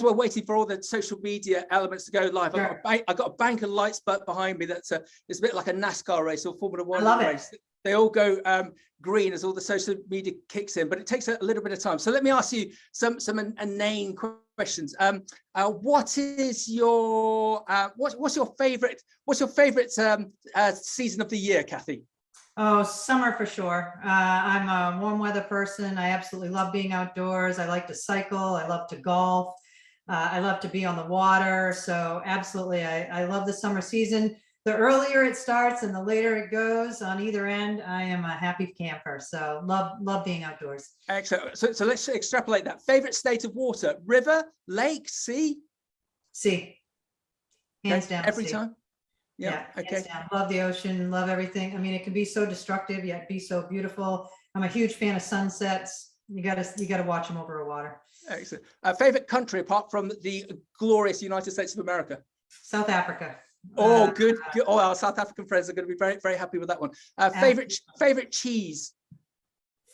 we're waiting for all the social media elements to go live, Sure. I've got a bank of lights behind me that's it's a bit like a NASCAR race or Formula One race. They all go green as all the social media kicks in, but it takes a little bit of time. So let me ask you some inane questions. What is your what's your favorite season of the year, Cathy? Oh, summer for sure. I'm a warm weather person. I absolutely love being outdoors. I like to cycle. I love to golf. I love to be on the water. So absolutely, I love the summer season. The earlier it starts and the later it goes on either end, I am a happy camper. So love being outdoors. Excellent. So let's extrapolate that. Favorite state of water: river, lake, sea? Sea. Hands down. Every sea. time? Yeah. Okay. Down. Love the ocean, love everything. I mean, it can be so destructive, yet be so beautiful. I'm a huge fan of sunsets. You gotta watch them over a water. Excellent. Favorite country apart from the glorious United States of America? South Africa. Oh, good. Oh, our South African friends are going to be very, very happy with that one. Favorite cheese?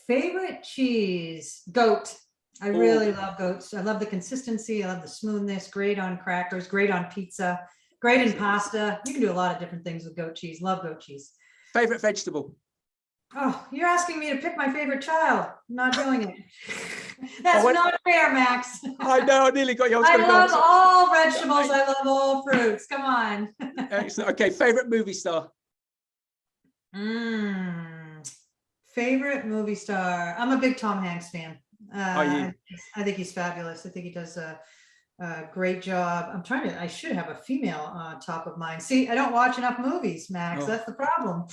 Favorite cheese? Goat. I really love goats. I love the consistency. I love the smoothness. Great on crackers. Great on pizza. Great in pasta. You can do a lot of different things with goat cheese. Love goat cheese. Favorite vegetable? Oh, you're asking me to pick my favorite child. I'm not doing it. That's not fair, Max. I know, I nearly got you. I love all vegetables. I love all fruits. Come on. Excellent. Okay, favorite movie star? Favorite movie star? I'm a big Tom Hanks fan. Are you? I think he's fabulous. I think he does a great job. I should have a female on top of mind. See, I don't watch enough movies, Max. That's the problem.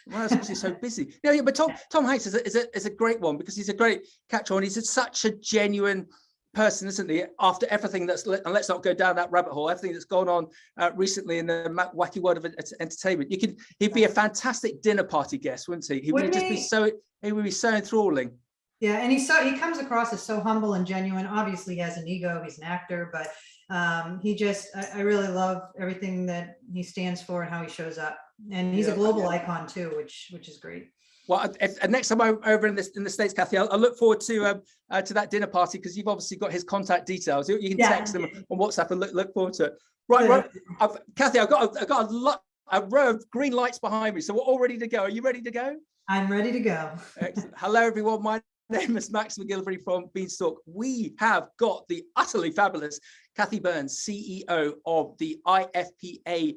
Well, that's because he's so busy. Yeah, but Tom Hanks is a great one because he's a great catch-all. And he's such a genuine person, isn't he? After everything and let's not go down that rabbit hole, everything that's gone on recently in the wacky world of entertainment, he'd be a fantastic dinner party guest, wouldn't he? He would be so enthralling. Yeah, and he comes across as so humble and genuine. Obviously, he has an ego. He's an actor, but I really love everything that he stands for and how he shows up. And he's a global icon too, which is great. Well, next time I'm over in the States, Cathy, I'll look forward to that dinner party because you've obviously got his contact details. You can text him on WhatsApp and look forward to it. Right. Cathy, I've got a row of green lights behind me, so we're all ready to go. Are you ready to go? I'm ready to go. Excellent. Hello, everyone. My name is Max McGillivray from Beanstalk. We have got the utterly fabulous Cathy Burns, CEO of the IFPA,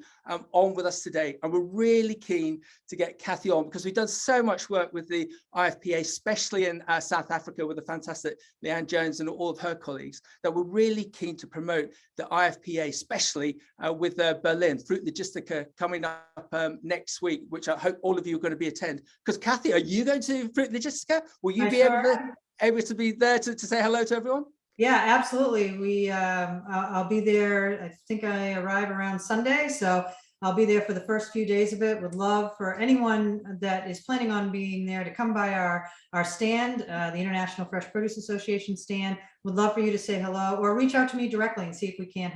on with us today. And we're really keen to get Cathy on because we've done so much work with the IFPA, especially in South Africa with the fantastic Leanne Jones and all of her colleagues, that we're really keen to promote the IFPA, especially with Berlin, Fruit Logistica coming up next week, which I hope all of you are going to be attend. Because Cathy, are you going to Fruit Logistica? Will you be able to be there to say hello to everyone? Yeah, absolutely. I'll be there. I think I arrive around Sunday, so I'll be there for the first few days of it. Would love for anyone that is planning on being there to come by our stand, the International Fresh Produce Association stand. Would love for you to say hello or reach out to me directly and see if we can't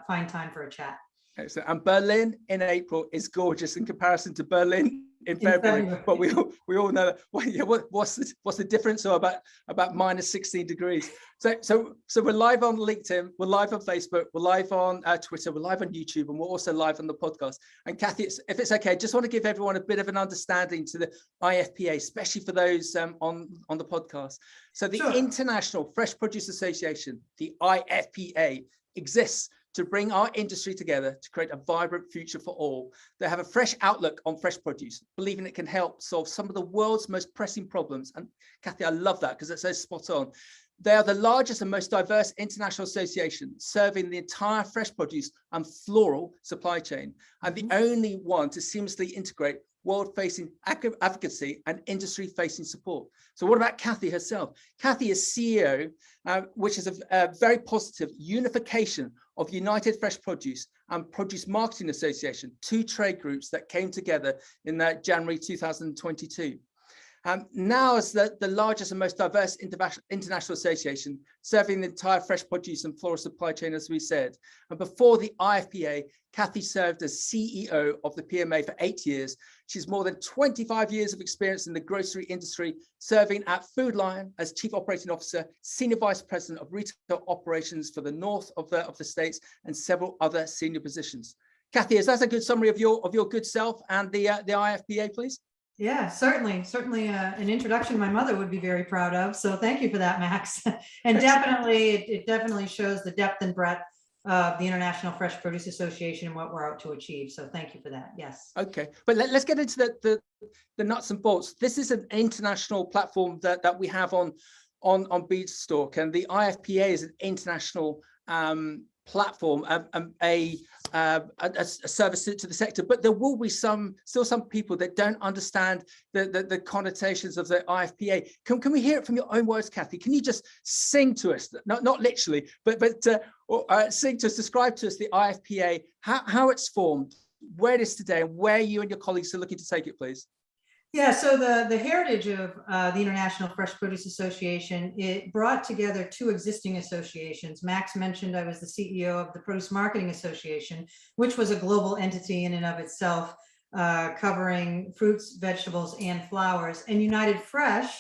find time for a chat. Excellent. And Berlin in April is gorgeous in comparison to Berlin in February. But we all know that. Well, yeah, what's the difference? So about minus 16 degrees. So we're live on LinkedIn, we're live on Facebook, we're live on Twitter, we're live on YouTube, and we're also live on the podcast. And Cathy, if it's okay, just want to give everyone a bit of an understanding to the IFPA, especially for those on the podcast. So the International Fresh Produce Association, the IFPA, exists to bring our industry together to create a vibrant future for all. They have a fresh outlook on fresh produce, believing it can help solve some of the world's most pressing problems. And Cathy, I love that because it's so spot on. They are the largest and most diverse international association serving the entire fresh produce and floral supply chain, and the only one to seamlessly integrate world-facing advocacy and industry-facing support. So what about Cathy herself? Cathy is CEO, which is a very positive unification of United Fresh Produce and Produce Marketing Association, two trade groups that came together in January 2022. Now as the largest and most diverse international association, serving the entire fresh produce and floral supply chain, as we said. And before the IFPA, Cathy served as CEO of the PMA for 8 years. She's more than 25 years of experience in the grocery industry, serving at Food Lion as Chief Operating Officer, Senior Vice President of Retail Operations for the north of the States, and several other senior positions. Cathy, is that a good summary of your good self and the IFPA, please? Yeah, certainly an introduction my mother would be very proud of. So thank you for that, Max. And definitely, it definitely shows the depth and breadth of the International Fresh Produce Association and what we're out to achieve. So thank you for that. Yes. Okay, but let's get into the nuts and bolts. This is an international platform that we have on Beanstalk, and the IFPA is an international platform, a service to the sector, but there will be still some people that don't understand the connotations of the IFPA. Can we hear it from your own words, Cathy? Can you just sing to us, not literally, but sing to us, describe to us the IFPA, how it's formed, where it is today, and where you and your colleagues are looking to take it, please? Yeah, so the heritage of the International Fresh Produce Association, it brought together two existing associations. Max mentioned I was the CEO of the Produce Marketing Association, which was a global entity in and of itself, covering fruits, vegetables, and flowers. And United Fresh,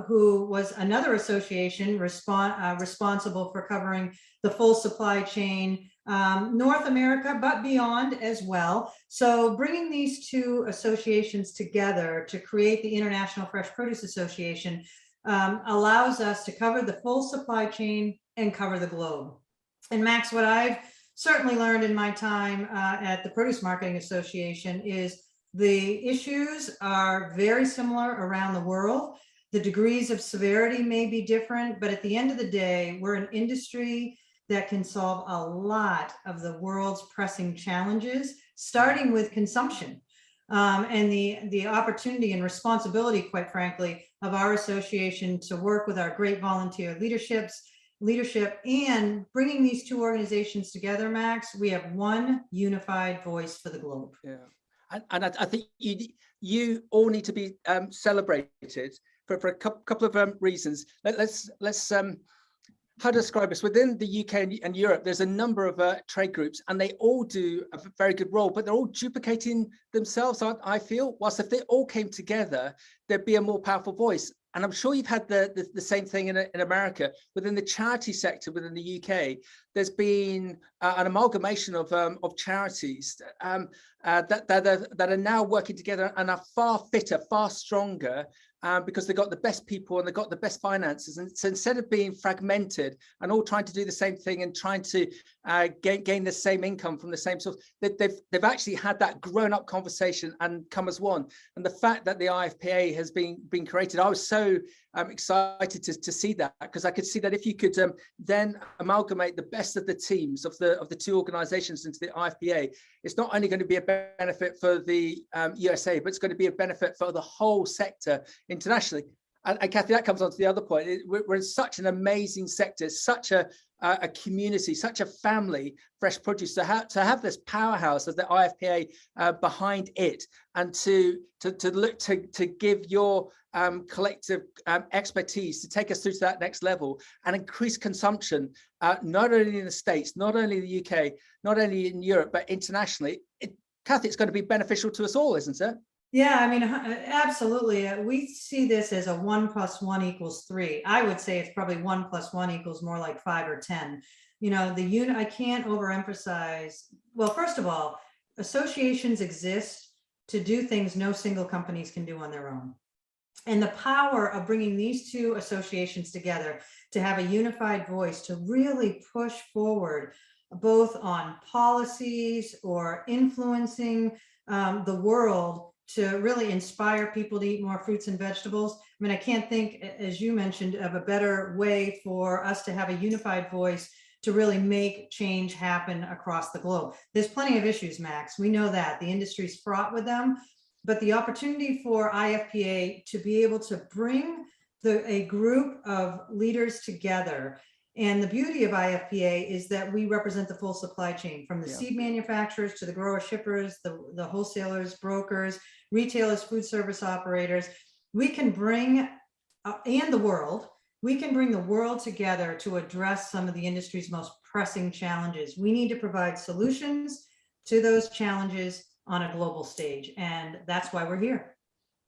who was another association responsible for covering the full supply chain, North America, but beyond as well. So bringing these two associations together to create the International Fresh Produce Association allows us to cover the full supply chain and cover the globe. And Max, what I've certainly learned in my time at the Produce Marketing Association is the issues are very similar around the world. The degrees of severity may be different, but at the end of the day, we're an industry that can solve a lot of the world's pressing challenges, starting with consumption, and the opportunity and responsibility, quite frankly, of our association to work with our great volunteer leadership and bringing these two organizations together, Max. We have one unified voice for the globe. Yeah, and I think you all need to be celebrated for a couple of reasons. Let's how to describe this? Within the UK and Europe, there's a number of trade groups, and they all do a very good role, but they're all duplicating themselves, I feel. Whilst if they all came together, there'd be a more powerful voice. And I'm sure you've had the same thing in America. Within the charity sector within the UK, there's been an amalgamation of charities that are now working together and are far fitter, far stronger, because they've got the best people and they've got the best finances. And so instead of being fragmented and all trying to do the same thing and trying to gain the same income from the same source, they've actually had that grown-up conversation and come as one. And the fact that the IFPA has been created, I was so excited to see that, because I could see that if you could then amalgamate the best of the teams of the two organizations into the IFPA, it's not only going to be a benefit for the USA, but it's going to be a benefit for the whole sector internationally. And Cathy, that comes on to the other point. We're in such an amazing sector, such a community, such a family, fresh produce, to have this powerhouse of the IFPA behind it, and to look to give your collective expertise to take us through to that next level and increase consumption, not only in the States, not only in the UK, not only in Europe, but internationally. Cathy, it's going to be beneficial to us all, isn't it? Yeah, I mean, absolutely. We see this as a 1 + 1 = 3. I would say it's probably 1 + 1 = more like 5 or 10. You know, I can't overemphasize. Well, first of all, associations exist to do things no single companies can do on their own. And the power of bringing these two associations together to have a unified voice to really push forward, both on policies or influencing the world, to really inspire people to eat more fruits and vegetables. I mean, I can't think, as you mentioned, of a better way for us to have a unified voice to really make change happen across the globe. There's plenty of issues, Max. We know that the industry's fraught with them, but the opportunity for IFPA to be able to bring a group of leaders together. And the beauty of IFPA is that we represent the full supply chain, from the seed manufacturers to the grower shippers, the wholesalers, brokers, retailers, food service operators. we can bring, and the world, we can bring the world together to address some of the industry's most pressing challenges. We need to provide solutions to those challenges on a global stage, and that's why we're here.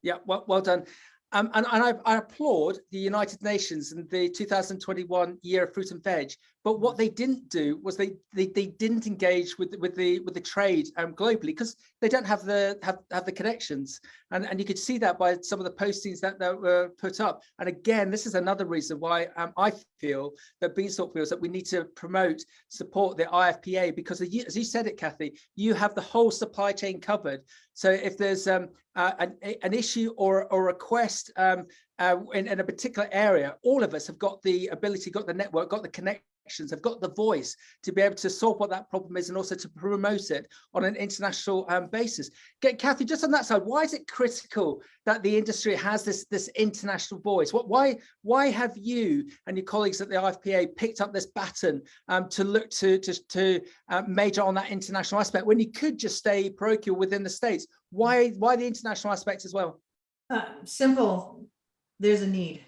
Yeah, well done. And I applaud the United Nations and the 2021 Year of Fruit and Veg. But what they didn't do was they didn't engage with the trade globally, because they don't have the connections. And you could see that by some of the postings that were put up. And again, this is another reason why I feel that Beanstalk feels that we need to promote, support the IFPA, because as you said it, Cathy, you have the whole supply chain covered. So if there's an issue or a request in a particular area, all of us have got the ability, got the network, got the connections, have got the voice to be able to solve what that problem is, and also to promote it on an international basis. Cathy, just on that side, why is it critical that the industry has this international voice? Why have you and your colleagues at the IFPA picked up this baton to look to major on that international aspect, when you could just stay parochial within the States? Why the international aspect as well? Simple. There's a need.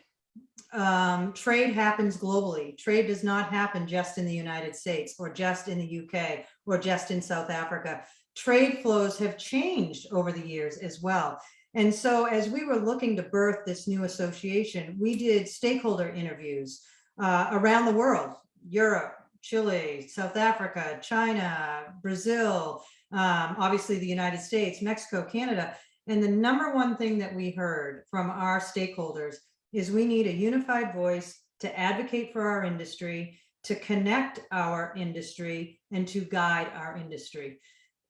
Trade happens globally. Trade does not happen just in the United States or just in the UK or just in South Africa. Trade flows have changed over the years as well. And so as we were looking to birth this new association, we did stakeholder interviews around the world: Europe, Chile, South Africa, China, Brazil, obviously the United States, Mexico, Canada. And the number one thing that we heard from our stakeholders is we need a unified voice to advocate for our industry, to connect our industry, and to guide our industry.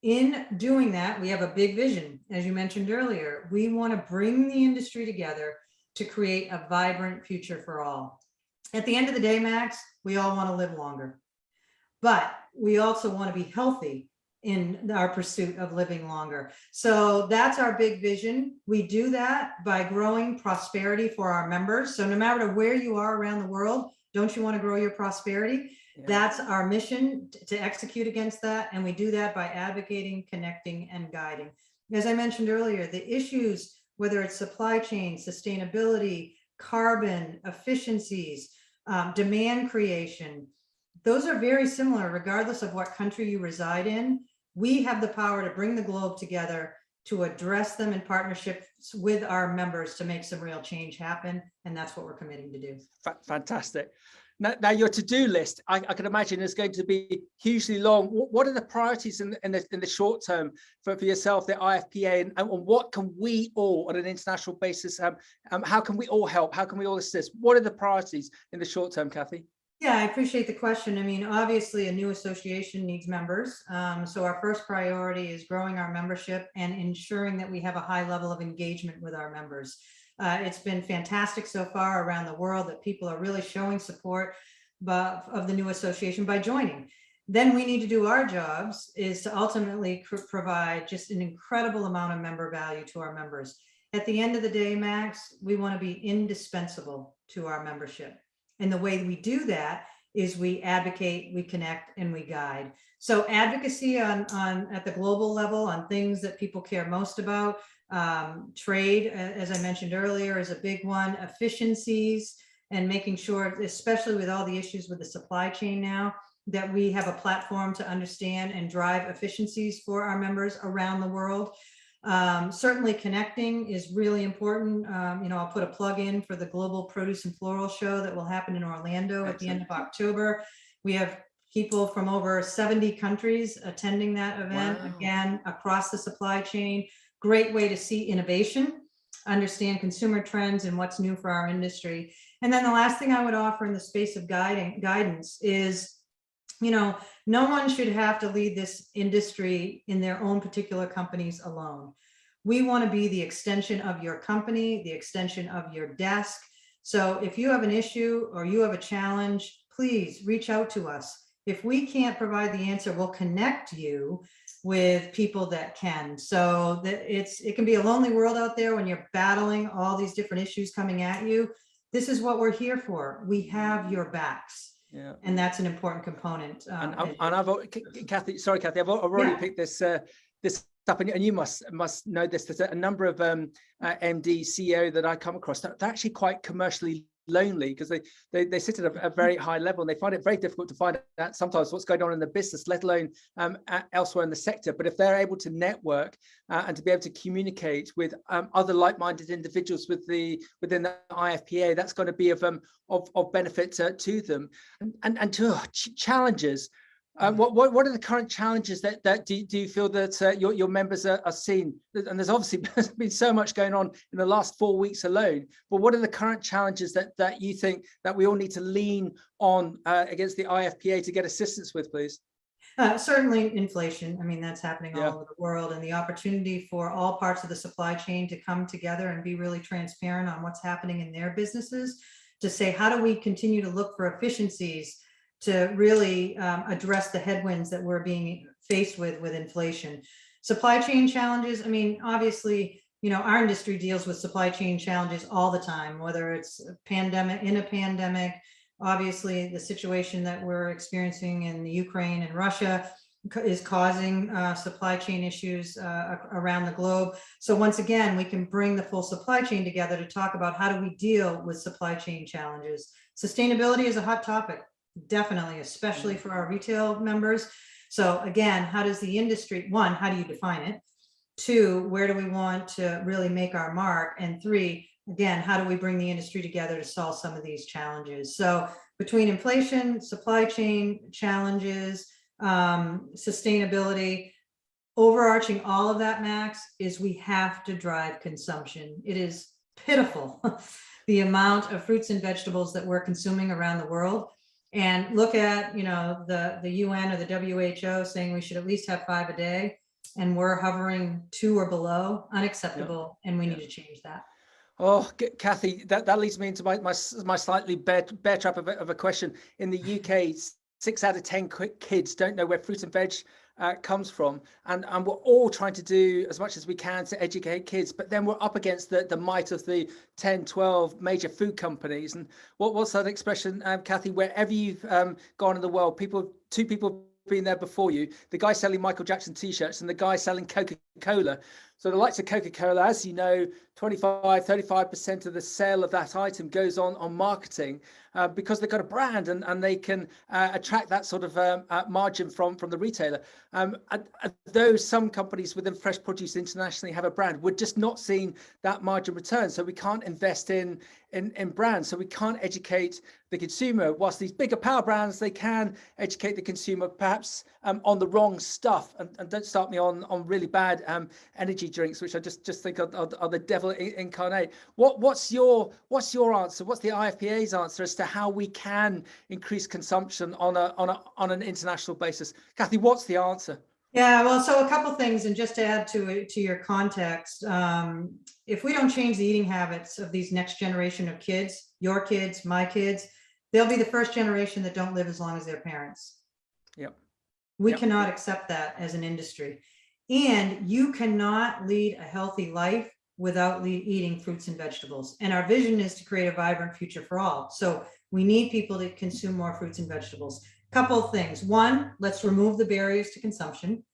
In doing that, we have a big vision. As you mentioned earlier, we want to bring the industry together to create a vibrant future for all. At the end of the day, Max, we all want to live longer, but we also want to be healthy in our pursuit of living longer. So that's our big vision. We do that by growing prosperity for our members. So no matter where you are around the world, don't you want to grow your prosperity? Yeah. That's our mission, to execute against that. And we do that by advocating, connecting, and guiding. As I mentioned earlier, the issues, whether it's supply chain, sustainability, carbon, efficiencies, demand creation, those are very similar regardless of what country you reside in. We have the power to bring the globe together to address them in partnership with our members to make some real change happen. And that's what we're committing to do. Fantastic. Now your to-do list, I can imagine, is going to be hugely long. What are the priorities in the short term for yourself, the IFPA, and what can we all, on an international basis, how can we all help? How can we all assist? What are the priorities in the short term, Cathy? Yeah, I appreciate the question. I mean, obviously a new association needs members. So our first priority is growing our membership and ensuring that we have a high level of engagement with our members. It's been fantastic so far around the world that people are really showing support of the new association by joining. Then we need to do our jobs, is to ultimately provide just an incredible amount of member value to our members. At the end of the day, Max, we want to be indispensable to our membership. And the way we do that is we advocate, we connect, and we guide. So advocacy on at the global level on things that people care most about. Trade, as I mentioned earlier, is a big one. Efficiencies, and making sure, especially with all the issues with the supply chain now, that we have a platform to understand and drive efficiencies for our members around the world. Certainly connecting is really important. I'll put a plug in for the Global Produce and Floral Show that will happen in Orlando at the end of October. We have people from over 70 countries attending that event. Wow. Again, across the supply chain. Great way to see innovation, understand consumer trends and what's new for our industry. And then the last thing I would offer in the space of guidance is, no one should have to lead this industry in their own particular companies alone. We want to be the extension of your company, the extension of your desk. So if you have an issue or you have a challenge, please reach out to us. If we can't provide the answer, we'll connect you with people that can. So that it can be a lonely world out there when you're battling all these different issues coming at you. This is what we're here for. We have your backs. Yeah. And that's an important component. And Cathy, sorry, Cathy, I've already picked this up, and you must know this, that a number of MD, CEO that I come across, they're actually quite commercially lonely, because they sit at a very high level, and they find it very difficult to find out sometimes what's going on in the business, let alone elsewhere in the sector. But if they're able to network and to be able to communicate with other like-minded individuals within the IFPA, that's going to be of benefit to them. And to challenges. What are the current challenges that do you feel that your members are seeing? And there's obviously been so much going on in the last 4 weeks alone, but what are the current challenges that you think that we all need to lean on against the IFPA to get assistance with, please? Certainly inflation. I mean, that's happening all over the world, and the opportunity for all parts of the supply chain to come together and be really transparent on what's happening in their businesses, to say, how do we continue to look for efficiencies to really address the headwinds that we're being faced with inflation. Supply chain challenges, I mean, obviously, our industry deals with supply chain challenges all the time, whether it's a pandemic, obviously the situation that we're experiencing in the Ukraine and Russia is causing supply chain issues around the globe. So once again, we can bring the full supply chain together to talk about how do we deal with supply chain challenges. Sustainability is a hot topic. Definitely, especially for our retail members. So again, how does the industry, one, how do you define it? Two, where do we want to really make our mark? And three, again, how do we bring the industry together to solve some of these challenges? So between inflation, supply chain challenges, sustainability, overarching all of that, Max, is we have to drive consumption. It is pitiful, the amount of fruits and vegetables that we're consuming around the world. And look at, the UN or the WHO saying we should at least have 5 a day, and we're hovering 2 or below. Unacceptable, and we need to change that. Oh, Cathy, that leads me into my slightly bear trap of a question. In the UK, 6 out of 10 kids don't know where fruit and veg comes from, and we're all trying to do as much as we can to educate kids, but then we're up against the might of the 10, 12 major food companies. And what's that expression, Cathy? Wherever you've gone in the world, two people been there before you, the guy selling Michael Jackson t-shirts and the guy selling Coca-Cola. So the likes of Coca-Cola, as you know, 35% of the sale of that item goes on marketing because they've got a brand and they can attract that sort of margin from the retailer. Though some companies within fresh produce internationally have a brand, we're just not seeing that margin return. So we can't invest in brands. So we can't educate the consumer. Whilst these bigger power brands, they can educate the consumer perhaps on the wrong stuff. And don't start me on really bad energy drinks, which I just think are the devil incarnate. What's your answer? What's the IFPA's answer as to how we can increase consumption on an international basis? Cathy, what's the answer? Yeah, well, so a couple things, and just to add to your context, if we don't change the eating habits of these next generation of kids, your kids, my kids, they'll be the first generation that don't live as long as their parents. Yep. We cannot accept that as an industry. And you cannot lead a healthy life without eating fruits and vegetables. And our vision is to create a vibrant future for all. So we need people to consume more fruits and vegetables. Couple of things. One, let's remove the barriers to consumption.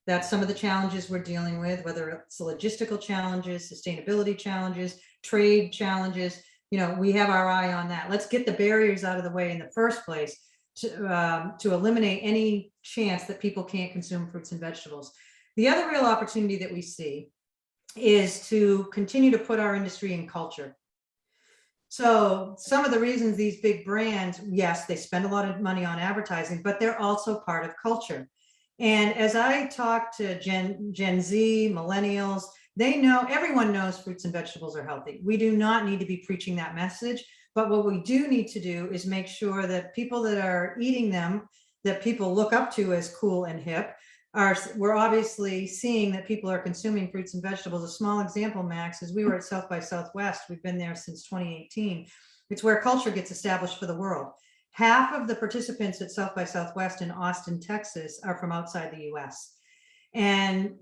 That's some of the challenges we're dealing with, whether it's logistical challenges, sustainability challenges, trade challenges. We have our eye on that. Let's get the barriers out of the way in the first place to eliminate any chance that people can't consume fruits and vegetables. The other real opportunity that we see is to continue to put our industry in culture. So some of the reasons these big brands, yes, they spend a lot of money on advertising, but they're also part of culture. And as I talk to Gen Z, millennials, they know, everyone knows fruits and vegetables are healthy. We do not need to be preaching that message, but what we do need to do is make sure that people that are eating them, that people look up to as cool and hip, we're obviously seeing that people are consuming fruits and vegetables. A small example, Max, is we were at South by Southwest. We've been there since 2018. It's where culture gets established for the world. Half of the participants at South by Southwest in Austin, Texas are from outside the US. And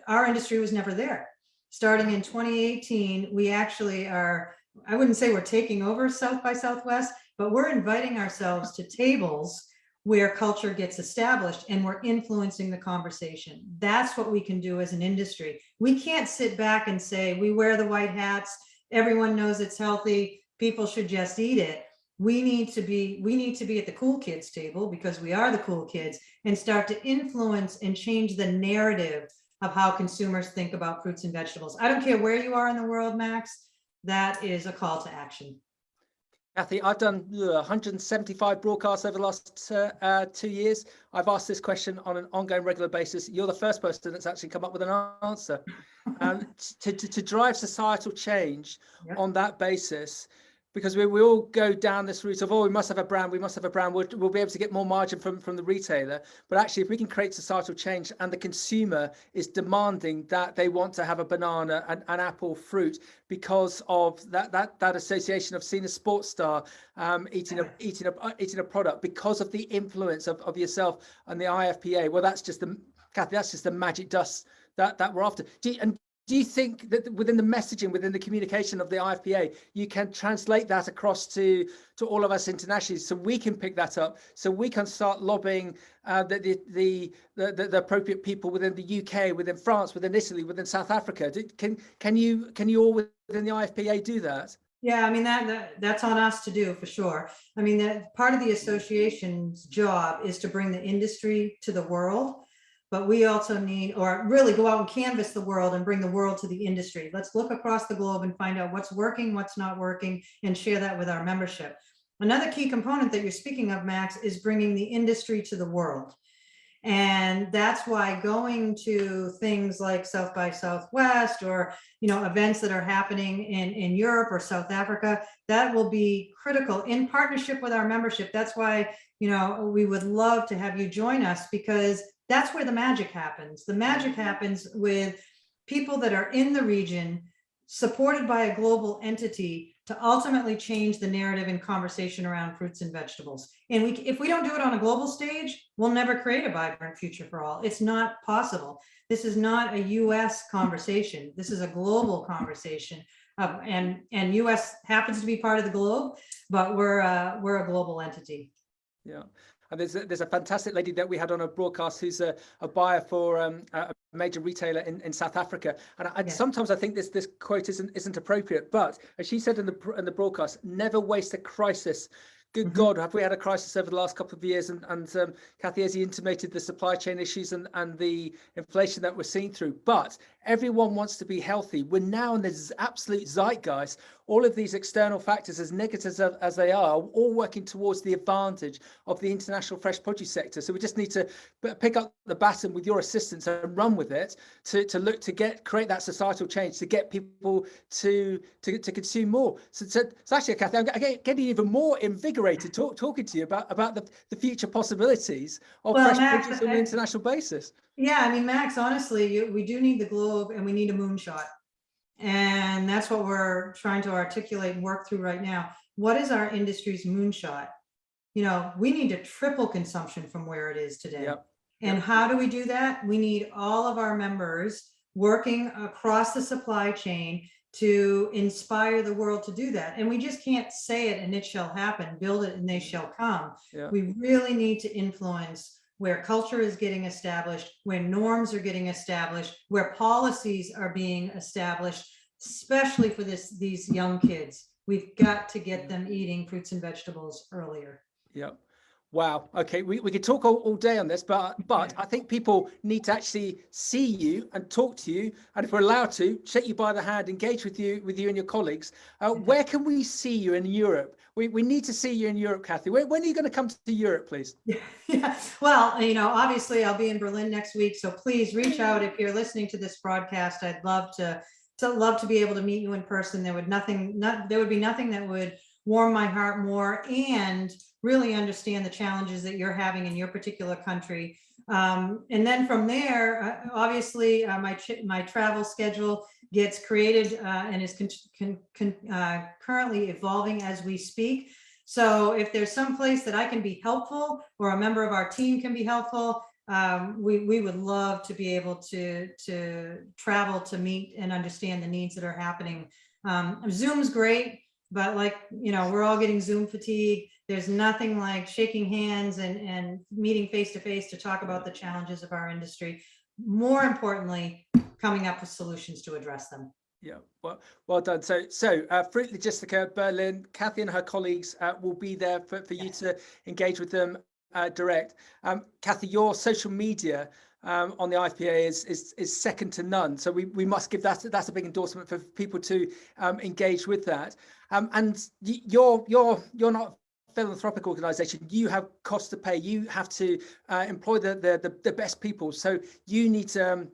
our industry was never there. Starting in 2018, we actually are, I wouldn't say we're taking over South by Southwest, but we're inviting ourselves to tables where culture gets established and we're influencing the conversation. That's what we can do as an industry. We can't sit back and say, we wear the white hats, everyone knows it's healthy, people should just eat it. We need to be at the cool kids table, because we are the cool kids, and start to influence and change the narrative of how consumers think about fruits and vegetables. I don't care where you are in the world, Max, that is a call to action. Cathy, I've done 175 broadcasts over the last 2 years. I've asked this question on an ongoing, regular basis. You're the first person that's actually come up with an answer. To drive societal change on that basis, because we all go down this route of, oh, we must have a brand, we'll be able to get more margin from the retailer. But actually, if we can create societal change and the consumer is demanding that they want to have a banana, an apple, fruit, because of that association of seeing a sports star eating a product, because of the influence of yourself and the IFPA, well, that's just Cathy, that's just the magic dust that we're after. Do you think that within the messaging, within the communication of the IFPA, you can translate that across to all of us internationally, so we can pick that up, so we can start lobbying the appropriate people within the UK, within France, within Italy, within South Africa? Can you all within the IFPA do that? Yeah, I mean, that's on us to do, for sure. I mean, that part of the association's job is to bring the industry to the world. But we also need, or really go out and canvas the world and bring the world to the industry. Let's look across the globe and find out what's working, what's not working, and share that with our membership. Another key component that you're speaking of, Max, is bringing the industry to the world. And that's why going to things like South by Southwest, or events that are happening in Europe or South Africa, that will be critical in partnership with our membership. That's why we would love to have you join us, because that's where the magic happens. The magic happens with people that are in the region, supported by a global entity, to ultimately change the narrative and conversation around fruits and vegetables. And if we don't do it on a global stage, we'll never create a vibrant future for all. It's not possible. This is not a US conversation. This is a global conversation. And US happens to be part of the globe, but we're a global entity. Yeah. And there's a fantastic lady that we had on a broadcast who's a buyer for a major retailer in South Africa. And sometimes I think this quote isn't appropriate, but as she said in the broadcast, never waste a crisis. Good God, have we had a crisis over the last couple of years? And Cathy, as you intimated, the supply chain issues and the inflation that we're seeing through. But everyone wants to be healthy. We're now in this absolute zeitgeist. All of these external factors, as negative as they are, all working towards the advantage of the international fresh produce sector. So we just need to pick up the baton with your assistance and run with it to look to create that societal change, to get people to consume more. So actually, Cathy, I'm getting even more invigorated talking to you about the future possibilities of fresh produce on an international basis. Yeah, I mean, Max, honestly, we do need the globe, and we need a moonshot. And that's what we're trying to articulate and work through right now. What is our industry's moonshot? We need to triple consumption from where it is today. Yep. And how do we do that? We need all of our members working across the supply chain to inspire the world to do that. And we just can't say it and it shall happen, build it and they shall come. Yeah. We really need to influence where culture is getting established, where norms are getting established, where policies are being established, especially for these young kids. We've got to get them eating fruits and vegetables earlier. Yep. Wow. Okay. We could talk all day on this, but I think people need to actually see you and talk to you. And if we're allowed to, shake you by the hand, engage with you and your colleagues. Where can we see you in Europe? We need to see you in Europe, Cathy. When are you going to come to Europe, please? Yeah. Well, obviously I'll be in Berlin next week. So please reach out if you're listening to this broadcast. I'd love to be able to meet you in person. There would be nothing that would warm my heart more, and really understand the challenges that you're having in your particular country. And then from there, obviously, my travel schedule gets created and is currently evolving as we speak. So if there's some place that I can be helpful, or a member of our team can be helpful, we would love to be able to travel to meet and understand the needs that are happening. Zoom's great, but we're all getting Zoom fatigue. There's nothing like shaking hands and meeting face to face to talk about the challenges of our industry. More importantly, coming up with solutions to address them. Yeah, well done. So Fruit Logistica Berlin, Cathy and her colleagues will be there for you to engage with them direct. Cathy, your social media on the IFPA is second to none. So we must give that's a big endorsement for people to engage with that. And you're not a philanthropic organization. You have costs to pay. You have to employ the best people. So you need to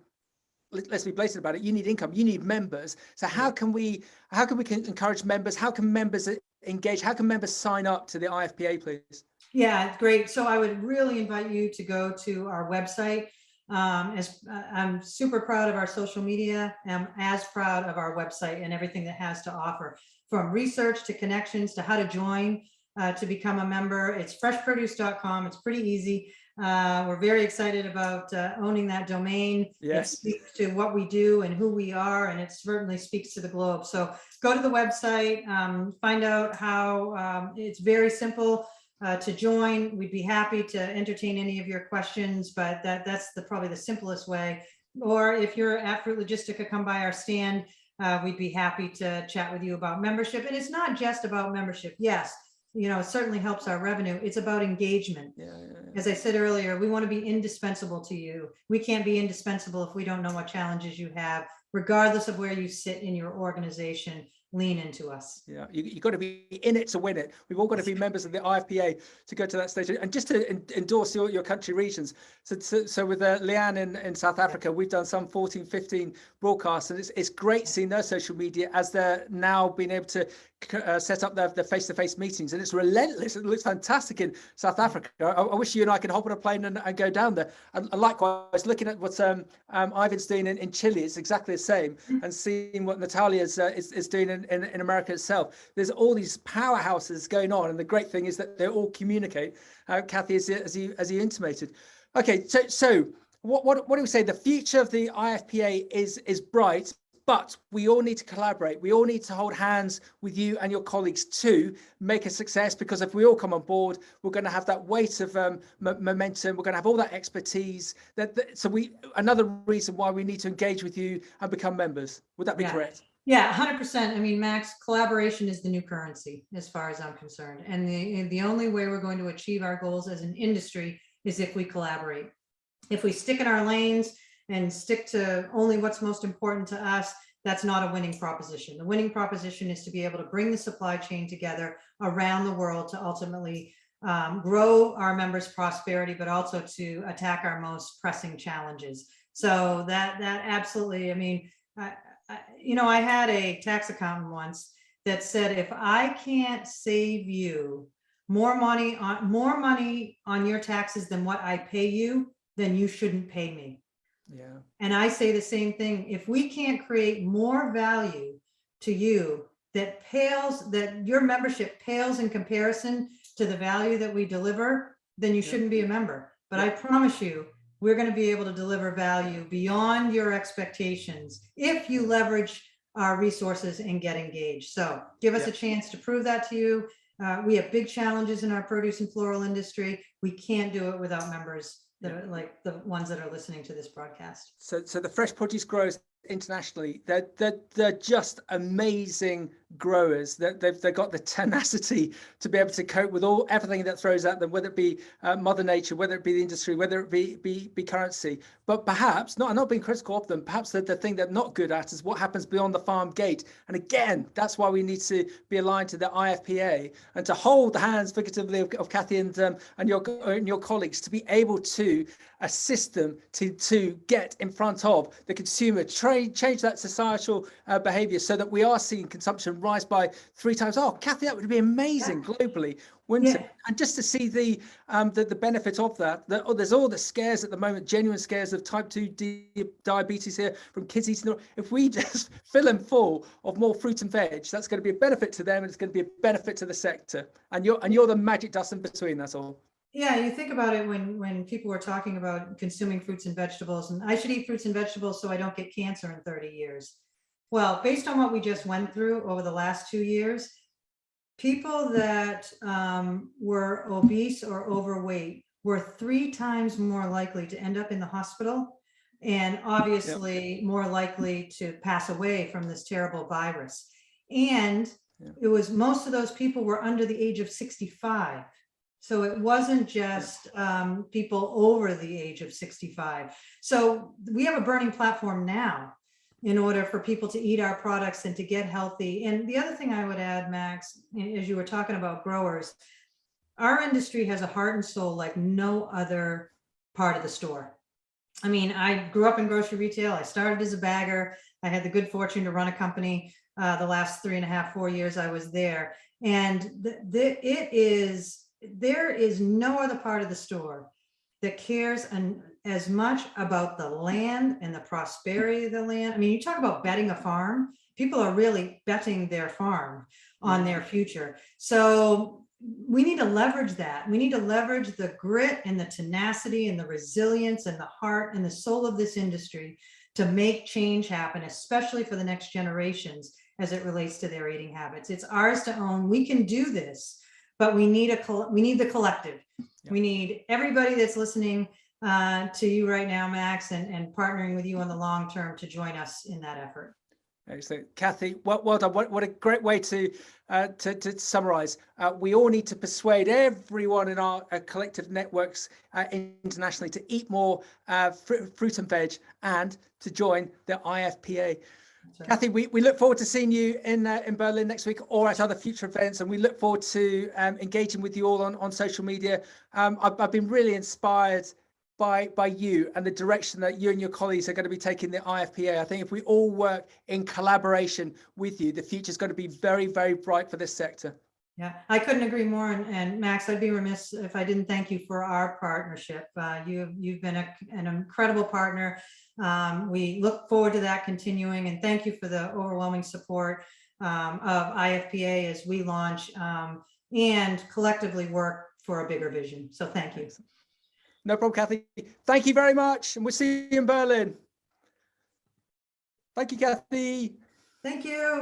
let's be blatant about it. You need income. You need members. So how can we encourage members? How can members engage? How can members sign up to the IFPA, please? Yeah, great. So I would really invite you to go to our website. I'm super proud of our social media. I'm as proud of our website and everything that has to offer, from research to connections to how to join to become a member. It's freshproduce.com. It's pretty easy. We're very excited about owning that domain. Yes. It speaks to what we do and who we are, and it certainly speaks to the globe. So go to the website, find out how it's very simple to join. We'd be happy to entertain any of your questions, but that's probably the simplest way. Or if you're at Fruit Logistica, come by our stand. We'd be happy to chat with you about membership. And it's not just about membership. Yes, it certainly helps our revenue. It's about engagement. Yeah. As I said earlier, we want to be indispensable to you. We can't be indispensable if we don't know what challenges you have, regardless of where you sit in your organization. Lean into us. Yeah, you've got to be in it to win it. We've all got to be members of the IFPA to go to that stage. And just to endorse your country regions. So with Leanne in South Africa, we've done some 14, 15 broadcasts, and it's great seeing their social media as they're now being able to set up their face-to-face meetings, and it's relentless. It looks fantastic in South Africa. I wish you and I could hop on a plane and go down there. And likewise, looking at what Ivan's doing in Chile, it's exactly the same. And seeing what Natalia's is doing in America itself. There's all these powerhouses going on, and the great thing is that they all communicate. Cathy, as you intimated. Okay, so what do we say? The future of the IFPA is bright. But we all need to collaborate. We all need to hold hands with you and your colleagues to make a success, because if we all come on board, we're going to have that weight of momentum. We're going to have all that expertise. Another reason why we need to engage with you and become members. Would that be correct? Yeah, 100%. I mean, Max, collaboration is the new currency as far as I'm concerned. And the only way we're going to achieve our goals as an industry is if we collaborate. If we stick in our lanes and stick to only what's most important to us, that's not a winning proposition. The winning proposition is to be able to bring the supply chain together around the world to ultimately grow our members' prosperity, but also to attack our most pressing challenges. So that absolutely, I mean, I had a tax accountant once that said, if I can't save you more money on your taxes than what I pay you, then you shouldn't pay me. Yeah. And I say the same thing. If we can't create more value to you that your membership pales in comparison to the value that we deliver, then you shouldn't be a member. But I promise you, we're going to be able to deliver value beyond your expectations if you leverage our resources and get engaged. So give us a chance to prove that to you. We have big challenges in our produce and floral industry. We can't do it without members that are like the ones that are listening to this broadcast. So the fresh produce growers internationally, they're just amazing growers. They've got the tenacity to be able to cope with everything that throws at them, whether it be Mother Nature, whether it be the industry, whether it be currency. But perhaps I'm not being critical of them. Perhaps the thing they're not good at is what happens beyond the farm gate. And again, that's why we need to be aligned to the IFPA and to hold the hands figuratively of Cathy and your colleagues to be able to assist them to get in front of the consumer, change that societal behavior so that we are seeing consumption rise by 3 times. Oh, Cathy, that would be amazing globally, wouldn't it? And just to see the benefit of that, there's all the scares at the moment, genuine scares of type 2 diabetes here from kids eating. If we just fill them full of more fruit and veg, that's going to be a benefit to them, and it's going to be a benefit to the sector. And you're the magic dust in between. That's all. Yeah, you think about it when people were talking about consuming fruits and vegetables, and I should eat fruits and vegetables so I don't get cancer in 30 years. Well, based on what we just went through over the last 2 years, people that were obese or overweight were 3 times more likely to end up in the hospital, and obviously more likely to pass away from this terrible virus. And it was, most of those people were under the age of 65. So it wasn't just people over the age of 65. So we have a burning platform now in order for people to eat our products and to get healthy. And the other thing I would add, Max, as you were talking about growers, our industry has a heart and soul like no other part of the store. I mean, I grew up in grocery retail. I started as a bagger. I had the good fortune to run a company the last 3.5, 4 years I was there. And there is no other part of the store that cares as much about the land and the prosperity of the land. I mean, you talk about betting a farm, people are really betting their farm on their future. So we need to leverage that. We need to leverage the grit and the tenacity and the resilience and the heart and the soul of this industry to make change happen, especially for the next generations as it relates to their eating habits. It's ours to own. We can do this, but we need the collective. Yeah. We need everybody that's listening to you right now, Max, and partnering with you on the long term to join us in that effort. Excellent, Cathy. Well done. What a great way to summarize. We all need to persuade everyone in our collective networks internationally to eat more fruit and veg and to join the IFPA. Right. Cathy, we look forward to seeing you in Berlin next week or at other future events, and we look forward to engaging with you all on social media. I've been really inspired by you and the direction that you and your colleagues are going to be taking the IFPA. I think if we all work in collaboration with you, the future is going to be very, very bright for this sector. Yeah, I couldn't agree more. And Max, I'd be remiss if I didn't thank you for our partnership. You've been an incredible partner. We look forward to that continuing, and thank you for the overwhelming support of IFPA as we launch and collectively work for a bigger vision. So thank you. No problem, Cathy. Thank you very much, and we'll see you in Berlin. Thank you, Cathy. Thank you.